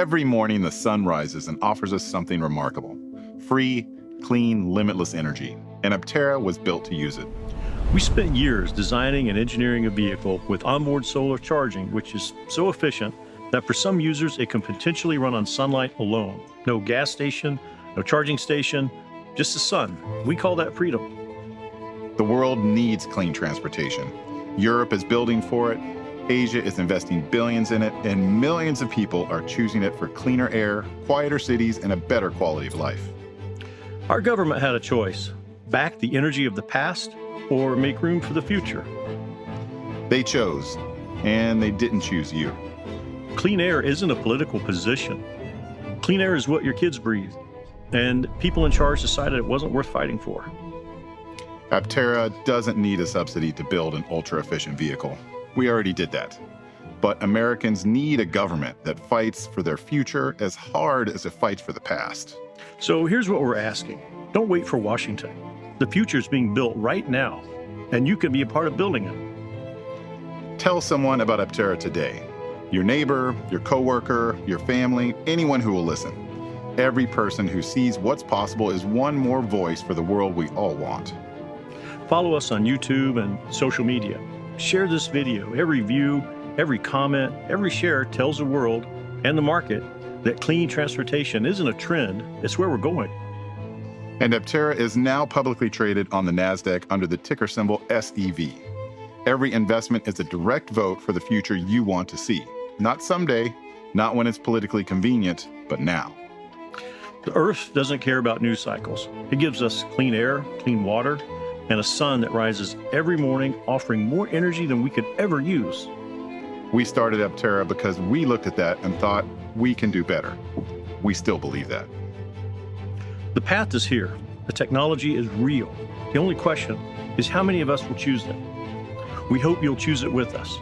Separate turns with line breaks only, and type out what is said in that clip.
Every morning the sun rises and offers us something remarkable. Free, clean, limitless energy. And Aptera was built to use it.
We spent years designing and engineering a vehicle with onboard solar charging, which is so efficient that for some users it can potentially run on sunlight alone. No gas station, no charging station, just the sun. We call that freedom.
The world needs clean transportation. Europe is building for it, Asia is investing billions in it, and millions of people are choosing it for cleaner air, quieter cities, and a better quality of life.
Our government had a choice: back the energy of the past or make room for the future.
They chose, and they didn't choose you.
Clean air isn't a political position. Clean air is what your kids breathe, and people in charge decided it wasn't worth fighting for.
Aptera doesn't need a subsidy to build an ultra-efficient vehicle. We already did that. But Americans need a government that fights for their future as hard as it fights for the past.
So here's what we're asking. Don't wait for Washington. The future is being built right now, and you can be a part of building it.
Tell someone about Aptera today. Your neighbor, your coworker, your family, anyone who will listen. Every person who sees what's possible is one more voice for the world we all want.
Follow us on YouTube and social media. Share this video. Every view, every comment, every share tells the world and the market that clean transportation isn't a trend, it's where we're going.
And Aptera is now publicly traded on the NASDAQ under the ticker symbol SEV. Every investment is a direct vote for the future you want to see. Not someday, not when it's politically convenient, but now.
The Earth doesn't care about news cycles. It gives us clean air, clean water, and a sun that rises every morning, offering more energy than we could ever use.
We started Aptera because we looked at that and thought we can do better. We still believe that.
The path is here. The technology is real. The only question is how many of us will choose it. We hope you'll choose it with us.